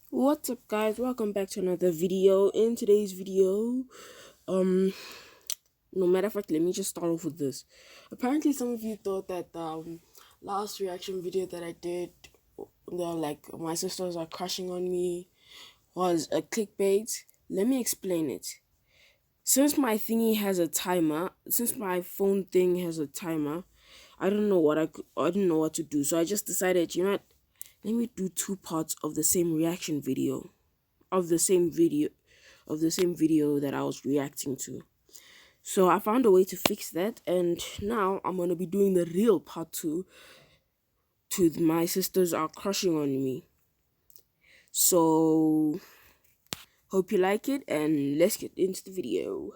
What's up, guys? Welcome back to another video. In today's video, um no matter of fact, let me just start off with this. Apparently some of you thought that last reaction video that I did, like my sisters are crushing on me, was a clickbait. Let me explain it. Since my thingy has a timer, since my phone thing has a timer, I didn't know what to do. So I just decided, let me do two parts of the same reaction video, of the same video of the same video that I was reacting to. So I found a way to fix that, and now I'm gonna be doing the real part two to my sisters are crushing on me. So hope you like it, and let's get into the video.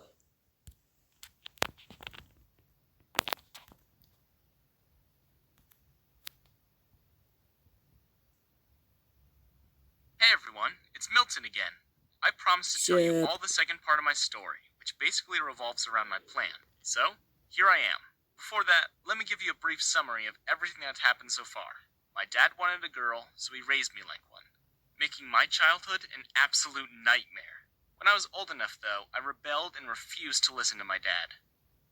Hey everyone, it's Milton again. I promised to tell you So, all the second part of my story, which basically revolves around my plan. So, here I am. Before that, let me give you a brief summary of everything that's happened so far. My dad wanted a girl, so he raised me like one, making my childhood an absolute nightmare. When I was old enough, though, I rebelled and refused to listen to my dad.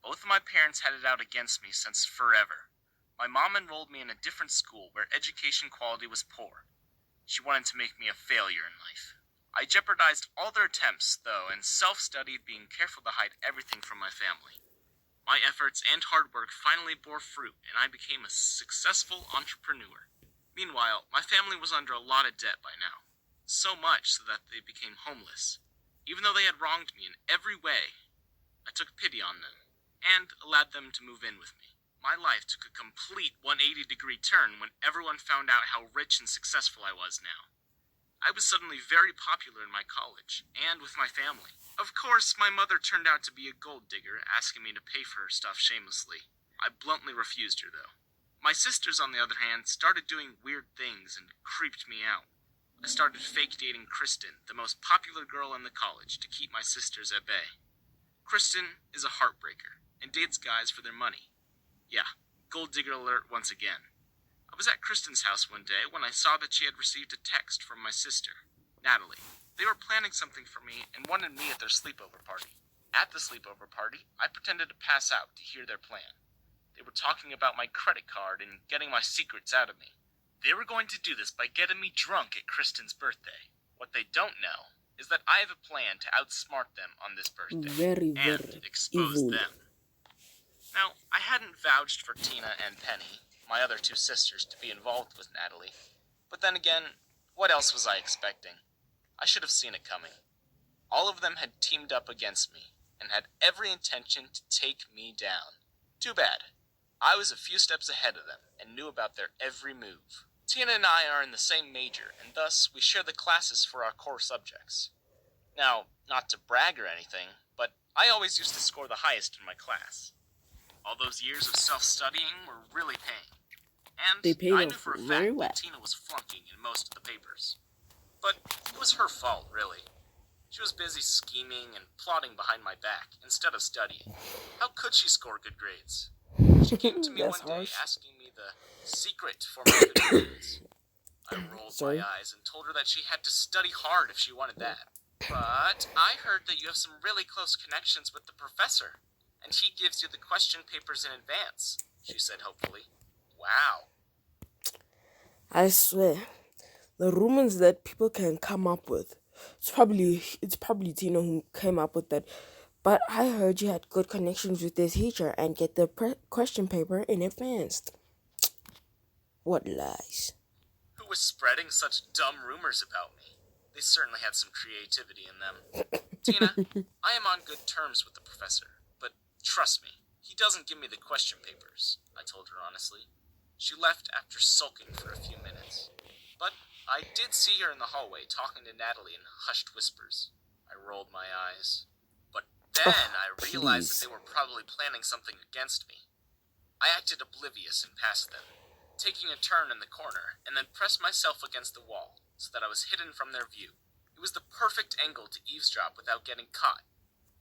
Both of my parents had it out against me since forever. My mom enrolled me in a different school where education quality was poor. She wanted to make me a failure in life. I jeopardized all their attempts, though, and self-studied, being careful to hide everything from my family. My efforts and hard work finally bore fruit, and I became a successful entrepreneur. Meanwhile, my family was under a lot of debt by now. So much so that they became homeless. Even though they had wronged me in every way, I took pity on them and allowed them to move in with me. My life took a complete 180-degree turn when everyone found out how rich and successful I was now. I was suddenly very popular in my college and with my family. Of course, my mother turned out to be a gold digger, asking me to pay for her stuff shamelessly. I bluntly refused her, though. My sisters, on the other hand, started doing weird things and creeped me out. I started fake dating Kristen, the most popular girl in the college, to keep my sisters at bay. Kristen is a heartbreaker and dates guys for their money. Yeah, gold digger alert once again. I was at Kristen's house one day when I saw that she had received a text from my sister, Natalie. They were planning something for me and wanted me at their sleepover party. At the sleepover party, I pretended to pass out to hear their plan. They were talking about my credit card and getting my secrets out of me. They were going to do this by getting me drunk at Kristen's birthday. What they don't know is that I have a plan to outsmart them on this birthday very, and very expose evil. them. Now, I hadn't vouched for Tina and Penny, my other two sisters, to be involved with Natalie. But then again, what else was I expecting? I should have seen it coming. All of them had teamed up against me, and had every intention to take me down. Too bad. I was a few steps ahead of them, and knew about their every move. Tina and I are in the same major, and thus we share the classes for our core subjects. Now, not to brag or anything, but I always used to score the highest in my class. All those years of self-studying were really paying. They And paid I knew off for a very fact well. that Tina was flunking in most of the papers. But it was her fault, really. She was busy scheming and plotting behind my back instead of studying. How could she score good grades? She came to me That's one day harsh. asking me the secret for my good grades. I rolled my Sorry. eyes and told her that she had to study hard if she wanted that. But I heard that you have some really close connections with the professor, and he gives you the question papers in advance, she said hopefully. Wow. I swear, the rumors that people can come up with. It's probably Tina who came up with that. But I heard you had good connections with this teacher and get the question paper in advance. What lies? Who was spreading such dumb rumors about me? They certainly had some creativity in them. Tina, I am on good terms with the professor, but trust me, he doesn't give me the question papers, I told her honestly. She left after sulking for a few minutes. But I did see her in the hallway talking to Natalie in hushed whispers. I rolled my eyes. But then Oh, I realized that they please. were probably planning something against me. I acted oblivious and passed them, taking a turn in the corner, and then pressed myself against the wall so that I was hidden from their view. It was the perfect angle to eavesdrop without getting caught,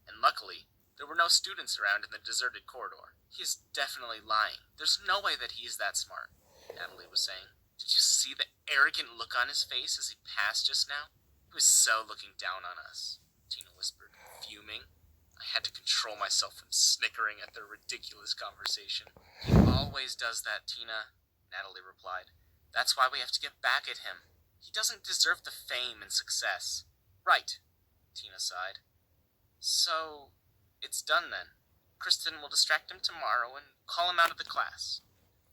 and luckily, there were no students around in the deserted corridor. He is definitely lying. There's no way that he is that smart, Natalie was saying. Did you see the arrogant look on his face as he passed just now? He was so looking down on us, Tina whispered, fuming. I had to control myself from snickering at their ridiculous conversation. He always does that, Tina, Natalie replied. That's why we have to get back at him. He doesn't deserve the fame and success. Right, Tina sighed. So, it's done then. Kristen will distract him tomorrow and call him out of the class.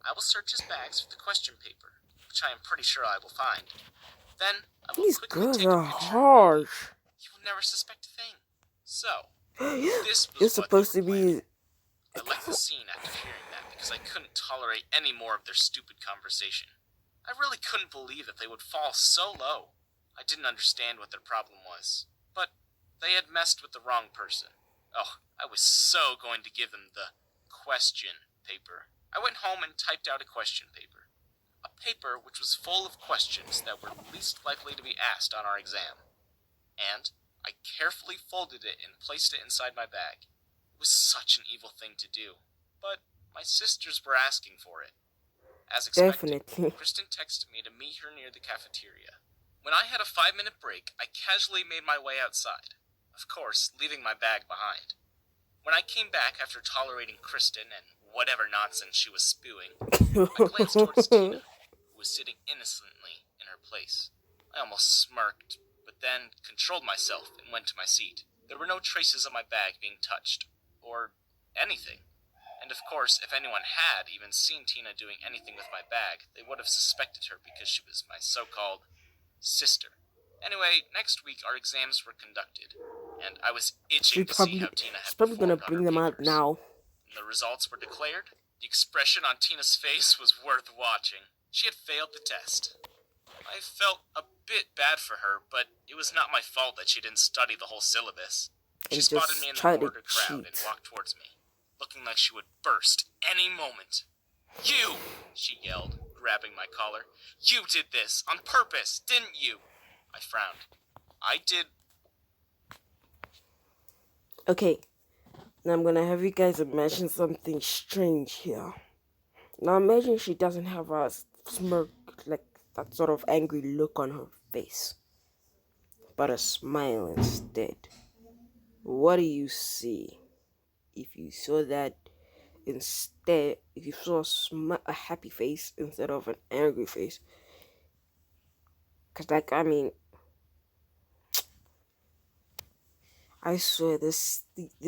I will search his bags for the question paper, which I am pretty sure I will find. Then, I will These quickly girls take a are picture. harsh. He will never suspect a thing. So, this was You're what supposed they to were planning. be. I left the scene after hearing that because I couldn't tolerate any more of their stupid conversation. I really couldn't believe that they would fall so low. I didn't understand what their problem was, but they had messed with the wrong person. Oh, I was so going to give them the question paper. I went home and typed out a question paper. A paper which was full of questions that were least likely to be asked on our exam. And I carefully folded it and placed it inside my bag. It was such an evil thing to do, but my sisters were asking for it. As expected, Definitely. Kristen texted me to meet her near the cafeteria. When I had a 5-minute break, I casually made my way outside, of course, leaving my bag behind. When I came back after tolerating Kristen and whatever nonsense she was spewing, I glanced towards Tina, who was sitting innocently in her place. I almost smirked, but then controlled myself and went to my seat. There were no traces of my bag being touched, or anything. And of course, if anyone had even seen Tina doing anything with my bag, they would have suspected her because she was my so-called sister. Anyway, next week our exams were conducted, and I was itching to see how Tina had She's probably gonna performed on bring her them out papers. now. When the results were declared, the expression on Tina's face was worth watching. She had failed the test. I felt a bit bad for her, but it was not my fault that she didn't study the whole syllabus. She And spotted just me in the try to border crowd and cheat. walked towards me, looking like she would burst any moment. You! She yelled, grabbing my collar. You did this on purpose, didn't you? I frowned. I did. Okay, now I'm gonna have you guys imagine something strange here. Now imagine she doesn't have a smirk, like that sort of angry look on her face, but a smile instead. What do you see? If you saw that instead, if you saw a happy face instead of an angry face, because like, I mean, I swear the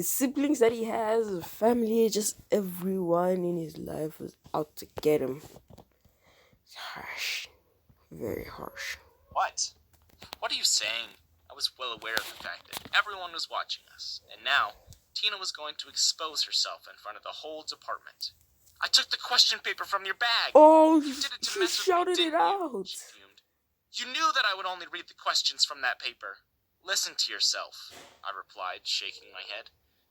siblings that he has, the family, just everyone in his life is out to get him. It's harsh, very harsh. What? What are you saying? I was well aware of the fact that everyone was watching us, and now Tina was going to expose herself in front of the whole department. I took the question paper from your bag. Oh, You did it to she mess with shouted me, it didn't you? out. She fumed. You knew that I would only read the questions from that paper. Listen to yourself, I replied, shaking my head.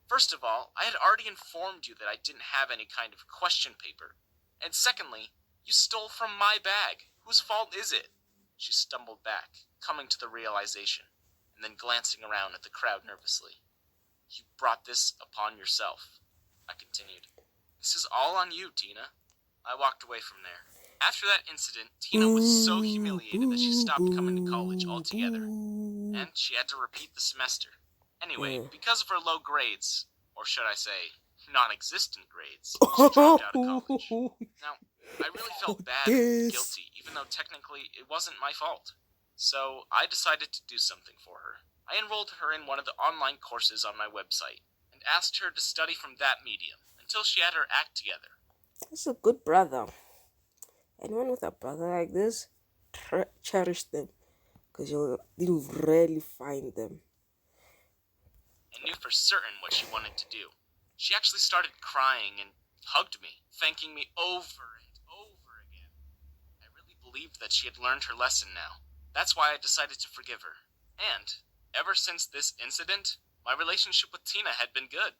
First of all, I had already informed you that I didn't have any kind of question paper. And secondly, you stole from my bag. Whose fault is it? She stumbled back, coming to the realization, and then glancing around at the crowd nervously. You brought this upon yourself, I continued. This is all on you, Tina. I walked away from there. After that incident, Tina was so humiliated that she stopped coming to college altogether, and she had to repeat the semester. Anyway, because of her low grades, or should I say, non-existent grades, she dropped out of college. Now, I really felt bad and guilty, even though technically it wasn't my fault. So I decided to do something for her. I enrolled her in one of the online courses on my website, and asked her to study from that medium until she had her act together. That's a good brother. Anyone with a brother like this, cherish them, because you'll rarely find them. I knew for certain what she wanted to do. She actually started crying and hugged me, thanking me over and over again. I really believed that she had learned her lesson now. That's why I decided to forgive her. And, ever since this incident, my relationship with Tina had been good.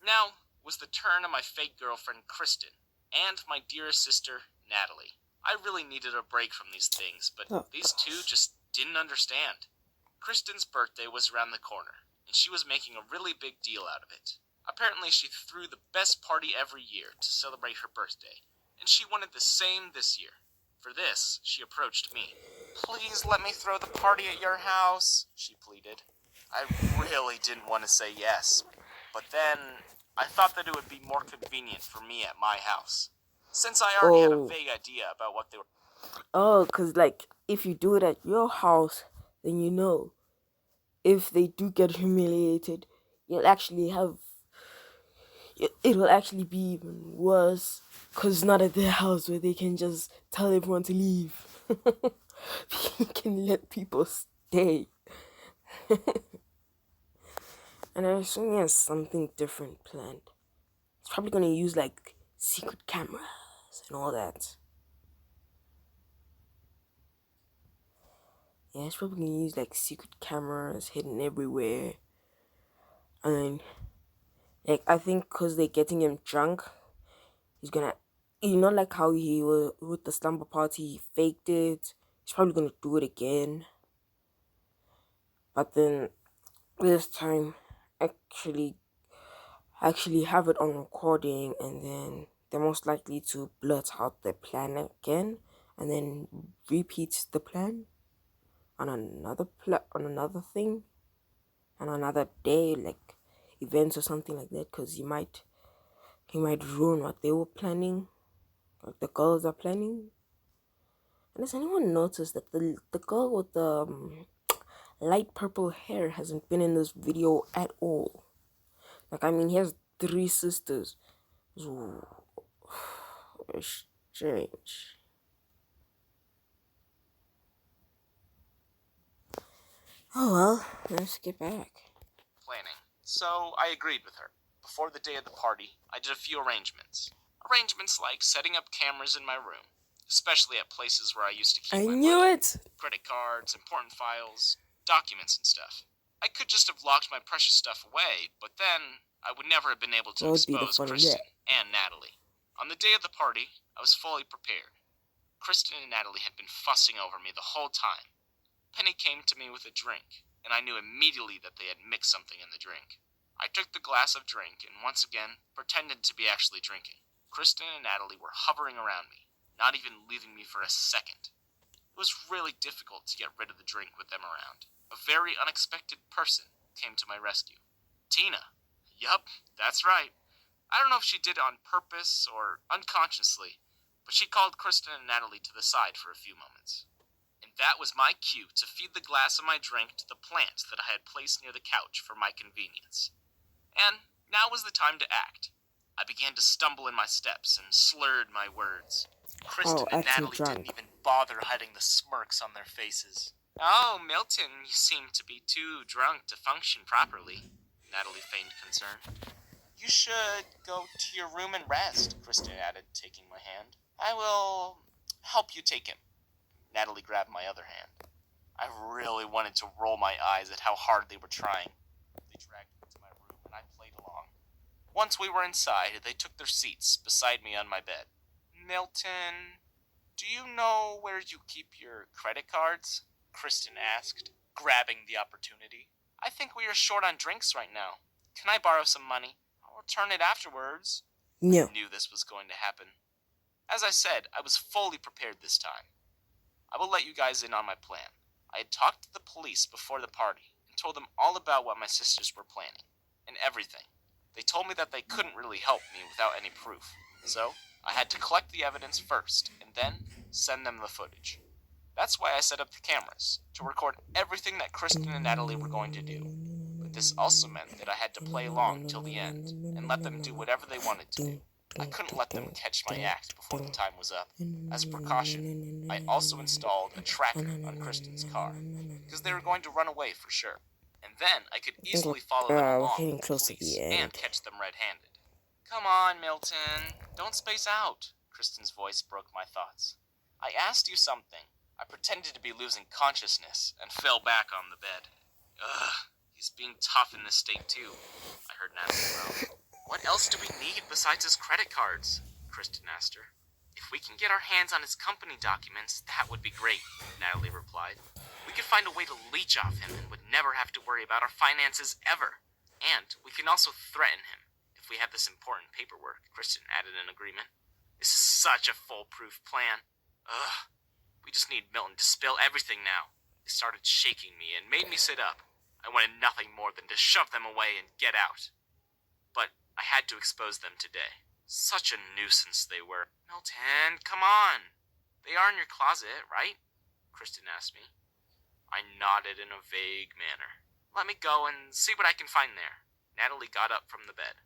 Now was the turn of my fake girlfriend, Kristen, and my dearest sister, Natalie. I really needed a break from these things, but these two just didn't understand. Kristen's birthday was around the corner, and she was making a really big deal out of it. Apparently she threw the best party every year to celebrate her birthday, and she wanted the same this year. For this, she approached me. "Please let me throw the party at your house," she pleaded. I really didn't want to say yes, but then I thought that it would be more convenient for me at my house, since I already had a vague idea about what they were. Oh, because, like, if you do it at your house, then if they do get humiliated, you'll actually have. It'll actually be even worse because it's not at their house where they can just tell everyone to leave. You can let people stay. And I assume he has something different planned. He's probably gonna use like secret cameras and all that. Yeah, he's probably gonna use like secret cameras hidden everywhere. And like I think because they're getting him drunk, he's gonna, like how he was with the slumber party, he faked it. He's probably gonna do it again. But then this time, actually have it on recording, and then they're most likely to blurt out the plan again, and then repeat the plan on on another thing, on another day, like events or something like that, because he might ruin what they were planning, like the girls are planning. And has anyone noticed that the girl with the light purple hair hasn't been in this video at all? Like, I mean, he has 3 sisters. Ooh, strange. Oh well, let's get back. Planning. So I agreed with her. Before the day of the party, I did a few arrangements. Arrangements like setting up cameras in my room, especially at places where I used to keep my money. Credit cards, important files, documents and stuff. I could just have locked my precious stuff away, but then I would never have been able to expose Kristen and Natalie. On the day of the party, I was fully prepared. Kristen and Natalie had been fussing over me the whole time. Penny came to me with a drink, and I knew immediately that they had mixed something in the drink. I took the glass of drink and once again pretended to be actually drinking. Kristen and Natalie were hovering around me, not even leaving me for a second. It was really difficult to get rid of the drink with them around. A very unexpected person came to my rescue. Tina. Yup, that's right. I don't know if she did it on purpose or unconsciously, but she called Kristen and Natalie to the side for a few moments. And that was my cue to feed the glass of my drink to the plant that I had placed near the couch for my convenience. And now was the time to act. I began to stumble in my steps and slurred my words. Kristen and Natalie didn't even bother hiding the smirks on their faces. "Oh, Milton, you seem to be too drunk to function properly," Natalie feigned concern. "You should go to your room and rest," Kristen added, taking my hand. "I will help you take him." Natalie grabbed my other hand. I really wanted to roll my eyes at how hard they were trying. They dragged me to my room and I played along. Once we were inside, they took their seats beside me on my bed. "Milton, do you know where you keep your credit cards?" Kristen asked, grabbing the opportunity. "I think we are short on drinks right now. Can I borrow some money? I'll return it afterwards." No. I knew this was going to happen. As I said, I was fully prepared this time. I will let you guys in on my plan. I had talked to the police before the party and told them all about what my sisters were planning, and everything. They told me that they couldn't really help me without any proof, so I had to collect the evidence first and then send them the footage. That's why I set up the cameras, to record everything that Kristen and Natalie were going to do. But this also meant that I had to play along till the end and let them do whatever they wanted to do. I couldn't let them catch my act before the time was up. As a precaution, I also installed a tracker on Kristen's car, because they were going to run away for sure. And then I could easily follow them along with the police and catch them red-handed. "Come on, Milton. Don't space out." Kristen's voice broke my thoughts. "I asked you something." I pretended to be losing consciousness and fell back on the bed. "Ugh, he's being tough in this state too," I heard Natalie groan. "What else do we need besides his credit cards?" Kristen asked her. "If we can get our hands on his company documents, that would be great," Natalie replied. "We could find a way to leech off him and would never have to worry about our finances ever. And we can also threaten him if we have this important paperwork," Kristen added in agreement. "This is such a foolproof plan. Ugh, We just need Milton to spill everything now. They started shaking me and made me sit up. I wanted nothing more than to shove them away and get out. But I had to expose them today. Such a nuisance they were. Milton, come on. They are in your closet, right? Kristen asked me. I nodded in a vague manner. Let me go and see what I can find there. Natalie got up from the bed.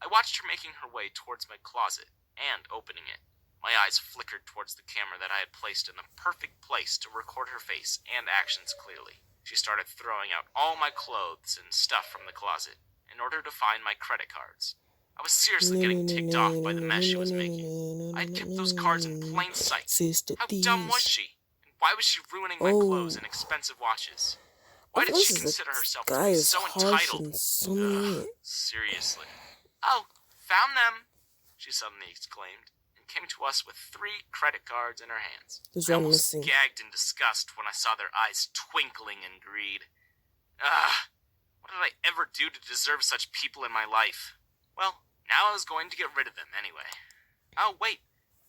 I watched her making her way towards my closet and opening it. My eyes flickered towards the camera that I had placed in the perfect place to record her face and actions clearly. She started throwing out all my clothes and stuff from the closet in order to find my credit cards. I was seriously getting ticked off by the mess she was making. I had kept those cards in plain sight. How dumb was she? And why was she ruining my clothes and expensive watches? Why did she consider herself to be so entitled? Ugh, seriously. Oh, found them, she suddenly exclaimed, and came to us with 3 credit cards in her hands. I almost gagged in disgust when I saw their eyes twinkling in greed. What did I ever do to deserve such people in my life? Well, now I was going to get rid of them anyway. Oh, wait.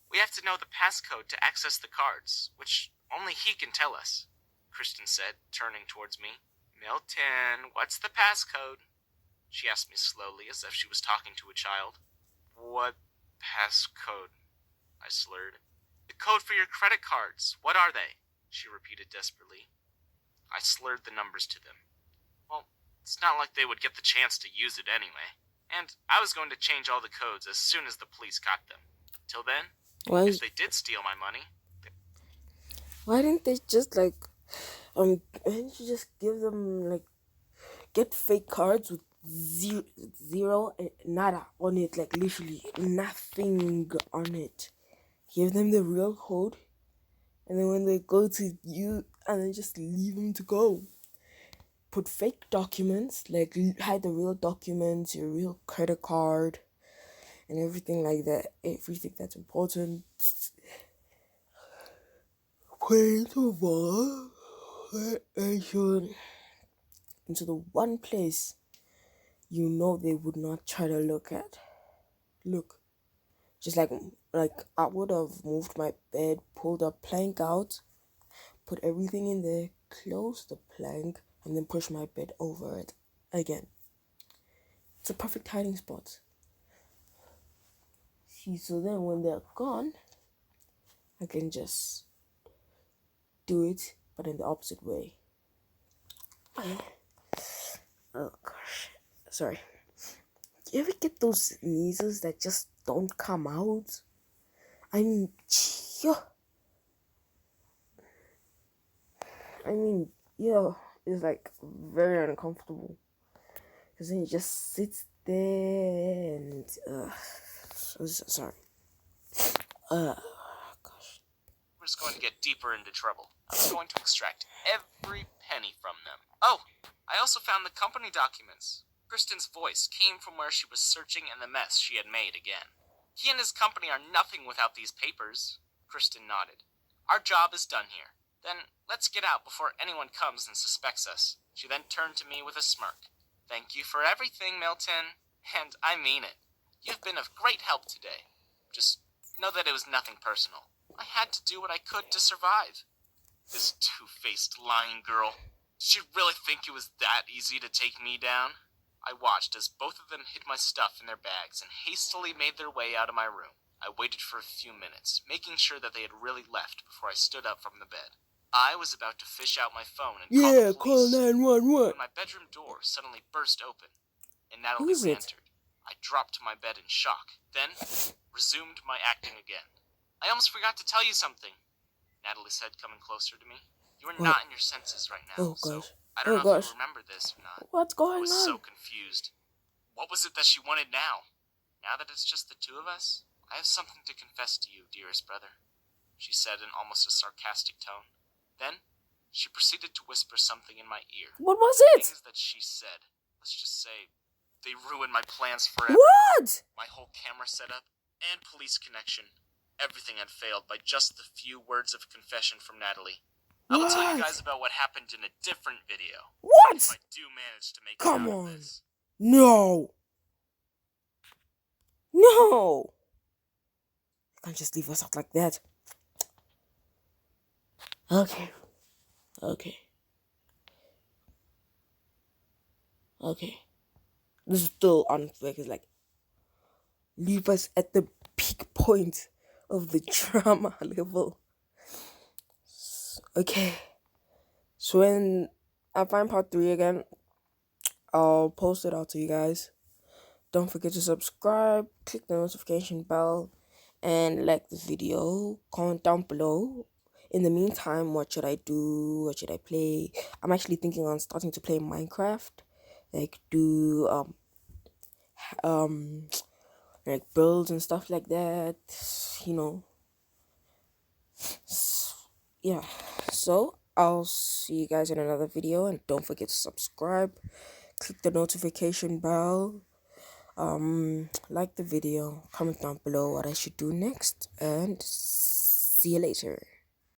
We have to know the passcode to access the cards, which only he can tell us, Kristen said, turning towards me. Milton, what's the passcode? She asked me slowly, as if she was talking to a child. What passcode? I slurred. The code for your credit cards. What are they? She repeated desperately. I slurred the numbers to them. Well, it's not like they would get the chance to use it anyway. And I was going to change all the codes as soon as the police caught them. Till then, if they did steal my money... Why didn't they just, why didn't you just give them, get fake cards with zero and nada on it, literally nothing on it. Give them the real code, and then when they go to you, and then just leave them to go. Put fake documents, hide the real documents, your real credit card, and everything like that. Everything that's important. Put it into the one place you know they would not try to look at. Look. Just like I would have moved my bed, pulled a plank out, put everything in there, closed the plank, and then push my bed over it again. It's a perfect hiding spot. See, so then when they're gone, I can just do it, but in the opposite way. Oh gosh, sorry. You ever get those sneezes that just don't come out? I mean, it's very uncomfortable. Because then you just sit there and, sorry. Gosh. We're just going to get deeper into trouble. I was going to extract every penny from them. Oh, I also found the company documents. Kristen's voice came from where she was searching and the mess she had made again. He and his company are nothing without these papers. Kristen nodded. Our job is done here. Then let's get out before anyone comes and suspects us. She then turned to me with a smirk. Thank you for everything, Milton. And I mean it. You've been of great help today. Just know that it was nothing personal. I had to do what I could to survive. This two-faced lying girl. Did she really think it was that easy to take me down? I watched as both of them hid my stuff in their bags and hastily made their way out of my room. I waited for a few minutes, making sure that they had really left before I stood up from the bed. I was about to fish out my phone and call the police. Call 911. When my bedroom door suddenly burst open, and Natalie entered. I dropped to my bed in shock, then resumed my acting again. I almost forgot to tell you something, Natalie said, coming closer to me. You are not in your senses right now, so I don't know if you remember this or not. What's going on? I was so confused. What was it that she wanted now? Now that it's just the two of us? I have something to confess to you, dearest brother, she said in almost a sarcastic tone. Then, she proceeded to whisper something in my ear. What was it? Things that she said, let's just say, they ruined my plans forever. What? My whole camera setup and police connection. Everything had failed by just the few words of confession from Natalie. I will tell you guys about what happened in a different video. What? If I do manage to make Come it out on. of this. No. You can't just leave us out like that. Okay. This is still unfair because, like, leave us at the peak point of the drama level. Okay. So when I find part 3 again, I'll post it out to you guys. Don't forget to subscribe, click the notification bell, and like the video. Comment down below. In the meantime, what should I do? What should I play? I'm actually thinking on starting to play Minecraft. Like do like builds and stuff like that. You know. Yeah. So I'll see you guys in another video, and don't forget to subscribe, click the notification bell, like the video, comment down below what I should do next, and see you later.